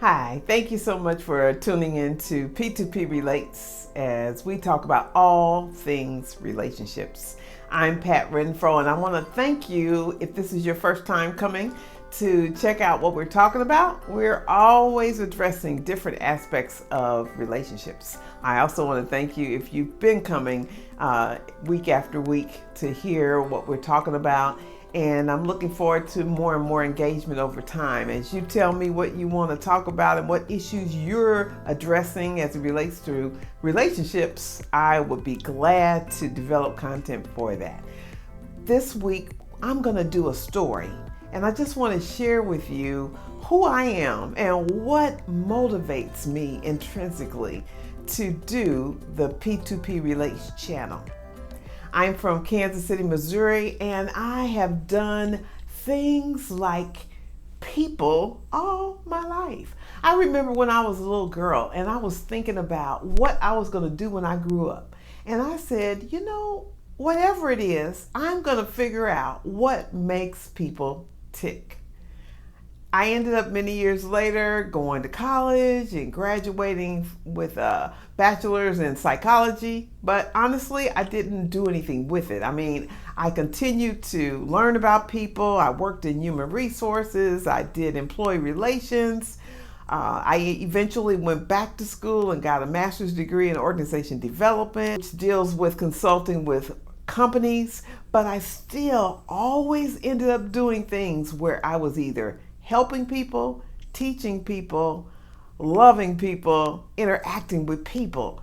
Hi, thank you so much for tuning in to P2P Relates as we talk about all things relationships. I'm Pat Renfro, and I want to thank you if this is your first time coming to check out what we're talking about. We're always addressing different aspects of relationships. I also want to thank you if you've been coming week after week to hear what we're talking about. And I'm looking forward to more and more engagement over time. As you tell me what you want to talk about and what issues you're addressing as it relates to relationships, I would be glad to develop content for that. This week, I'm going to do a story, and I just want to share with you who I am and what motivates me intrinsically to do the P2P Relates channel. I'm from Kansas City, Missouri, and I have done things like people all my life. I remember when I was a little girl and I was thinking about what I was going to do when I grew up. And I said, whatever it is, I'm going to figure out what makes people tick. I ended up many years later going to college and graduating with a bachelor's in psychology, but honestly, I didn't do anything with it. I continued to learn about people. I worked in human resources. I did employee relations. I eventually went back to school and got a master's degree in organization development, which deals with consulting with companies, but I still always ended up doing things where I was either helping people, teaching people, loving people, interacting with people.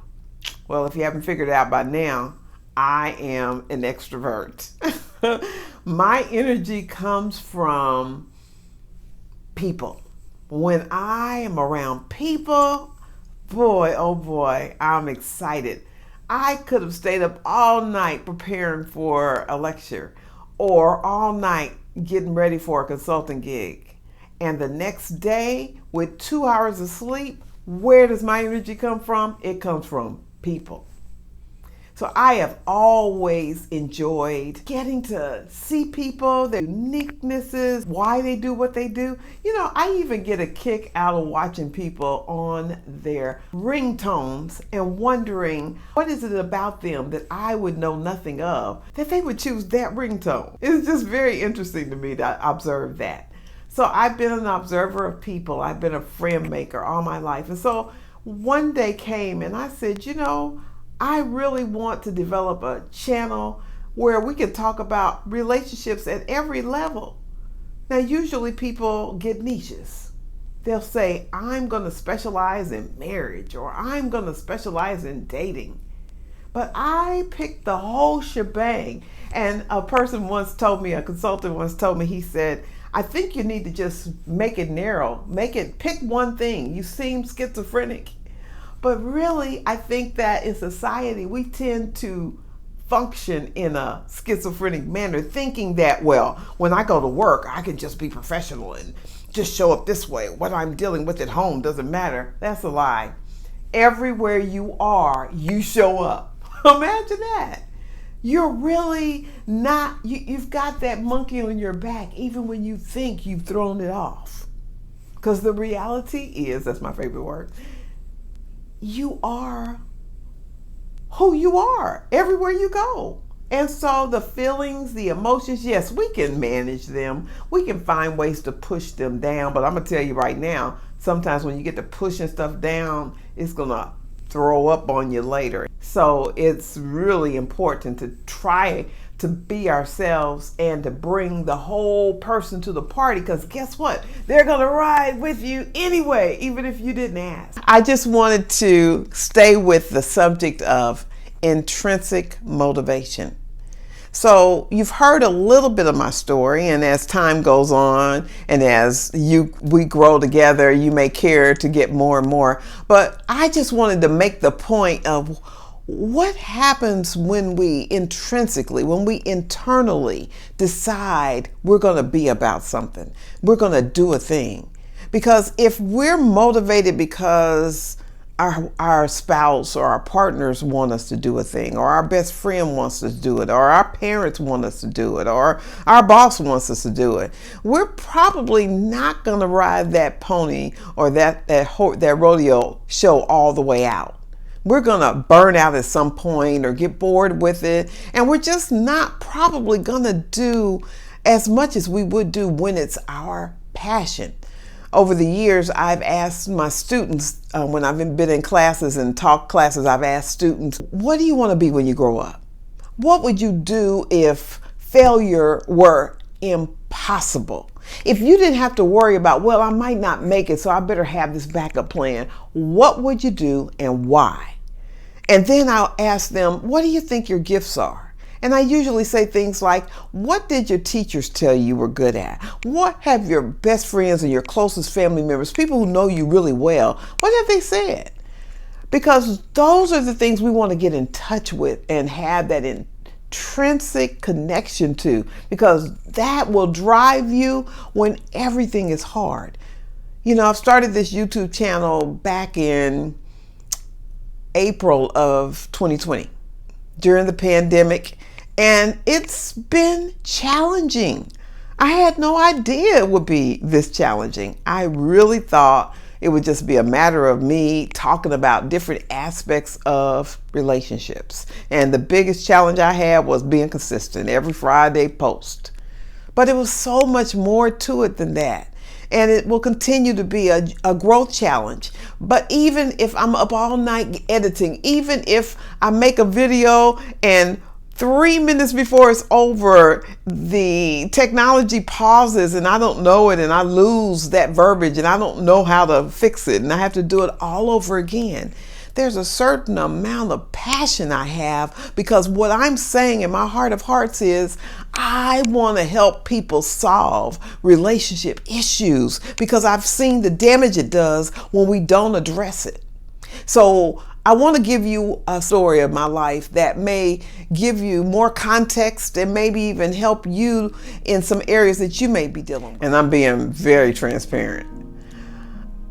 Well, if you haven't figured it out by now, I am an extrovert. My energy comes from people. When I am around people, boy, oh boy, I'm excited. I could have stayed up all night preparing for a lecture or all night getting ready for a consulting gig. And the next day, with 2 hours of sleep, where does my energy come from? It comes from people. So I have always enjoyed getting to see people, their uniquenesses, why they do what they do. I even get a kick out of watching people on their ringtones and wondering what is it about them that I would know nothing of, that they would choose that ringtone. It's just very interesting to me to observe that. So I've been an observer of people. I've been a friend maker all my life. And so one day came and I said, I really want to develop a channel where we can talk about relationships at every level. Now, usually people get niches. They'll say, I'm going to specialize in marriage or I'm going to specialize in dating. But I picked the whole shebang. And a consultant once told me, he said, I think you need to just make it narrow. Pick one thing. You seem schizophrenic. But really, I think that in society, we tend to function in a schizophrenic manner, thinking that, well, when I go to work, I can just be professional and just show up this way. What I'm dealing with at home doesn't matter. That's a lie. Everywhere you are, you show up. Imagine that. You're really not, you've got that monkey on your back even when you think you've thrown it off. Because the reality is, that's my favorite word, you are who you are everywhere you go. And so the feelings, the emotions, yes, we can manage them. We can find ways to push them down. But I'm going to tell you right now, sometimes when you get to pushing stuff down, it's going to throw up on you later. So it's really important to try to be ourselves and to bring the whole person to the party, because guess what? They're going to ride with you anyway, even if you didn't ask. I just wanted to stay with the subject of intrinsic motivation. So you've heard a little bit of my story, and as time goes on and as we grow together, you may care to get more and more. But I just wanted to make the point of what happens when we internally decide we're going to be about something. We're going to do a thing. Because if we're motivated because our spouse or our partners want us to do a thing, or our best friend wants us to do it, or our parents want us to do it, or our boss wants us to do it, we're probably not going to ride that pony or that rodeo show all the way out. We're going to burn out at some point or get bored with it, and we're just not probably going to do as much as we would do when it's our passion. Over the years, I've asked my students, when I've been in classes and talk classes, I've asked students, what do you want to be when you grow up? What would you do if failure were impossible? If you didn't have to worry about, well, I might not make it, so I better have this backup plan, what would you do and why? And then I'll ask them, what do you think your gifts are? And I usually say things like, what did your teachers tell you were good at? What have your best friends and your closest family members, people who know you really well, what have they said? Because those are the things we want to get in touch with and have that intrinsic connection to, because that will drive you when everything is hard. You know, I've started this YouTube channel back in April of 2020 during the pandemic. And it's been challenging. I had no idea it would be this challenging. I really thought it would just be a matter of me talking about different aspects of relationships. And the biggest challenge I had was being consistent, every Friday post. But it was so much more to it than that. And it will continue to be a growth challenge. But even if I'm up all night editing, even if I make a video and 3 minutes before it's over, the technology pauses and I don't know it and I lose that verbiage and I don't know how to fix it and I have to do it all over again. There's a certain amount of passion I have, because what I'm saying in my heart of hearts is I want to help people solve relationship issues, because I've seen the damage it does when we don't address it. So I want to give you a story of my life that may give you more context and maybe even help you in some areas that you may be dealing with. And I'm being very transparent.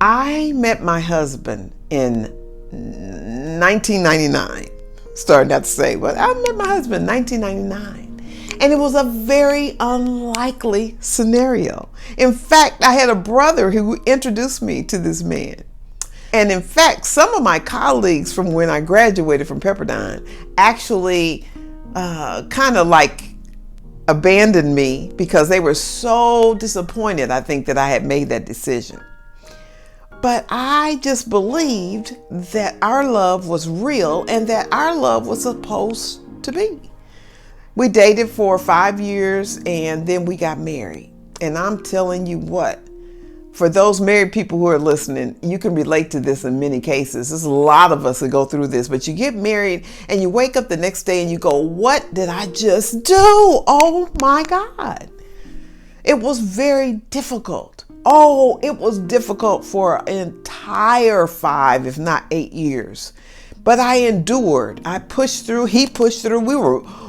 I met my husband in 1999. Starting out to say, but I met my husband in 1999. And it was a very unlikely scenario. In fact, I had a brother who introduced me to this man. And in fact, some of my colleagues from when I graduated from Pepperdine actually kind of like abandoned me because they were so disappointed, I think, that I had made that decision. But I just believed that our love was real and that our love was supposed to be. We dated for 5 years and then we got married. And I'm telling you what, for those married people who are listening, you can relate to this in many cases. There's a lot of us that go through this, but you get married and you wake up the next day and you go, what did I just do? Oh my God. It was very difficult. Oh, it was difficult for an entire 5, if not 8 years. But I endured. I pushed through. He pushed through.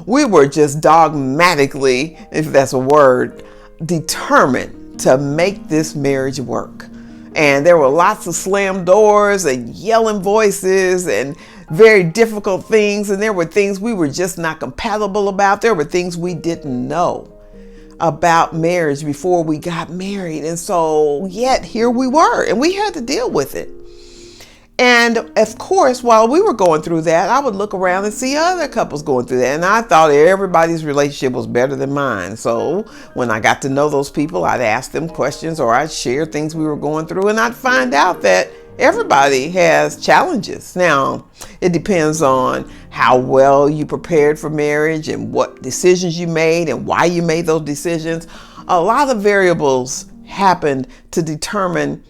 We were just dogmatically, if that's a word, determined to make this marriage work. And there were lots of slammed doors and yelling voices and very difficult things. And there were things we were just not compatible about. There were things we didn't know about marriage before we got married. And so yet here we were and we had to deal with it. And of course, while we were going through that, I would look around and see other couples going through that. And I thought everybody's relationship was better than mine. So when I got to know those people, I'd ask them questions or I'd share things we were going through. And I'd find out that everybody has challenges. Now, it depends on how well you prepared for marriage and what decisions you made and why you made those decisions. A lot of variables happened to determine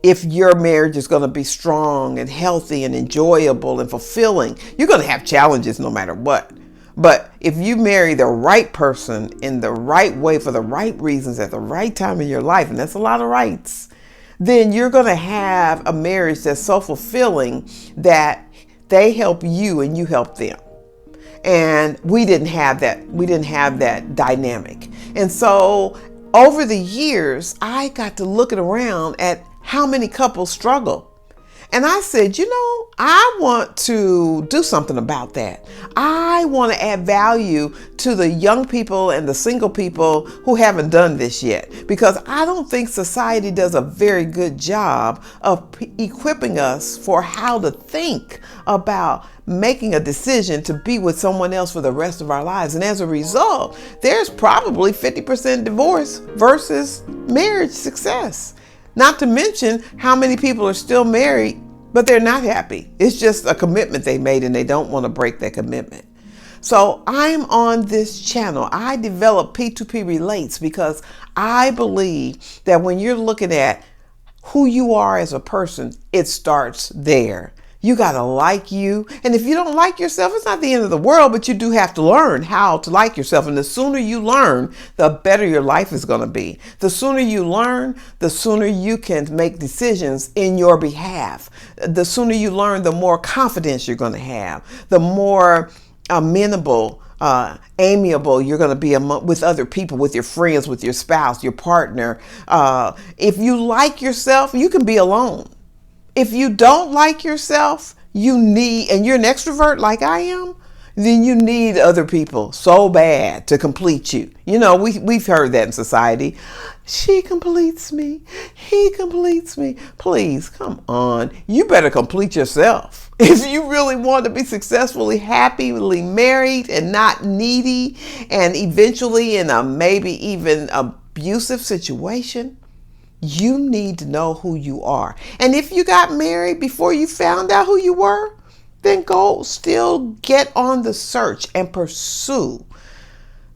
if your marriage is going to be strong and healthy and enjoyable and fulfilling. You're going to have challenges no matter what. But if you marry the right person in the right way for the right reasons at the right time in your life, and that's a lot of rights, then you're going to have a marriage that's so fulfilling that they help you and you help them. And we didn't have that. We didn't have that dynamic. And so over the years, I got to looking around at how many couples struggle. And I said, I want to do something about that. I want to add value to the young people and the single people who haven't done this yet, because I don't think society does a very good job of equipping us for how to think about making a decision to be with someone else for the rest of our lives. And as a result, there's probably 50% divorce versus marriage success. Not to mention how many people are still married, but they're not happy. It's just a commitment they made and they don't want to break that commitment. So I'm on this channel. I developed P2P Relates because I believe that when you're looking at who you are as a person, it starts there. You got to like you. And if you don't like yourself, it's not the end of the world, but you do have to learn how to like yourself. And the sooner you learn, the better your life is going to be. The sooner you learn, the sooner you can make decisions in your behalf. The sooner you learn, the more confidence you're going to have, the more amenable, amiable you're going to be with other people, with your friends, with your spouse, your partner. If you like yourself, you can be alone. If you don't like yourself, and you're an extrovert like I am, then you need other people so bad to complete you. We've heard that in society. She completes me. He completes me. Please, come on. You better complete yourself. If you really want to be successfully, happily married and not needy, and eventually in a maybe even abusive situation, you need to know who you are. And if you got married before you found out who you were, then go still get on the search and pursue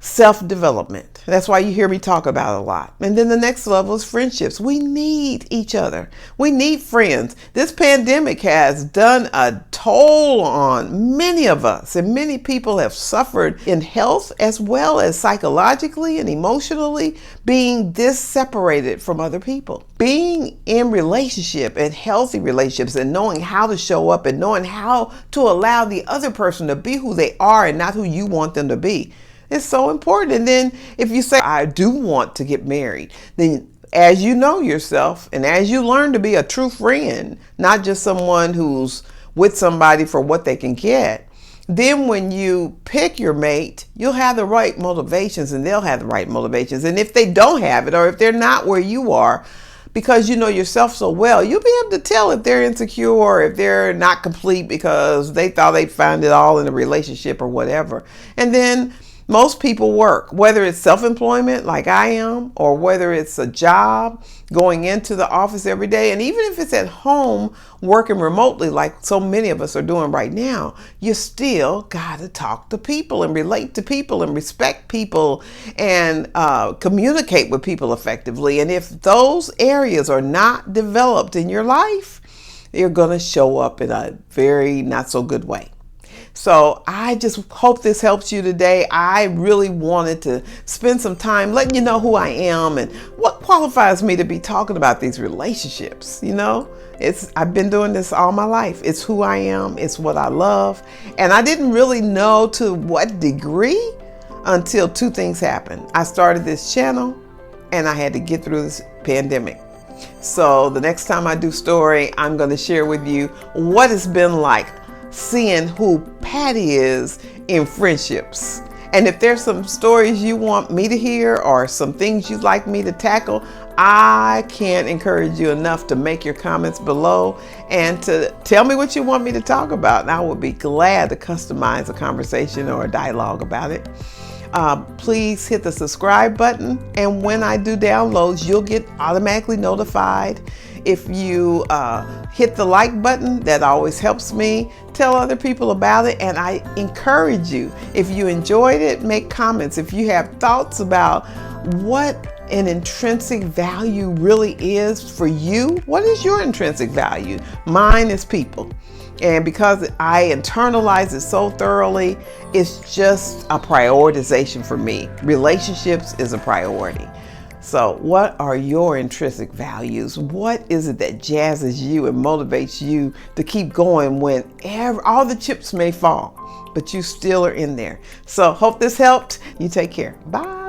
self-development. That's why you hear me talk about it a lot. And then the next level is friendships. We need each other. We need friends. This pandemic has done a toll on many of us, and many people have suffered in health as well as psychologically and emotionally, being separated from other people. Being in relationship and healthy relationships and knowing how to show up and knowing how to allow the other person to be who they are and not who you want them to be. It's so important. And then if you say, I do want to get married, then as you know yourself and as you learn to be a true friend, not just someone who's with somebody for what they can get, then when you pick your mate, you'll have the right motivations and they'll have the right motivations. And if they don't have it, or if they're not where you are, because you know yourself so well, you'll be able to tell if they're insecure or if they're not complete because they thought they'd find it all in a relationship or whatever. And then most people work, whether it's self-employment like I am, or whether it's a job, going into the office every day. And even if it's at home working remotely like so many of us are doing right now, you still got to talk to people and relate to people and respect people and communicate with people effectively. And if those areas are not developed in your life, they're going to show up in a very not so good way. So I just hope this helps you today. I really wanted to spend some time letting you know who I am and what qualifies me to be talking about these relationships. I've been doing this all my life. It's who I am. It's what I love. And I didn't really know to what degree until two things happened. I started this channel and I had to get through this pandemic. So the next time I do story, I'm going to share with you what it's been like seeing who Patty is in friendships. And if there's some stories you want me to hear or some things you'd like me to tackle, I can't encourage you enough to make your comments below and to tell me what you want me to talk about. And I would be glad to customize a conversation or a dialogue about it. Please hit the subscribe button. And when I do downloads, you'll get automatically notified. If you hit the like button, that always helps me. Tell other people about it, and I encourage you, if you enjoyed it, make comments. If you have thoughts about what an intrinsic value really is for you, what is your intrinsic value? Mine is people. And because I internalize it so thoroughly, it's just a prioritization for me. Relationships is a priority. So what are your intrinsic values? What is it that jazzes you and motivates you to keep going when all the chips may fall, but you still are in there? So hope this helped. You take care. Bye.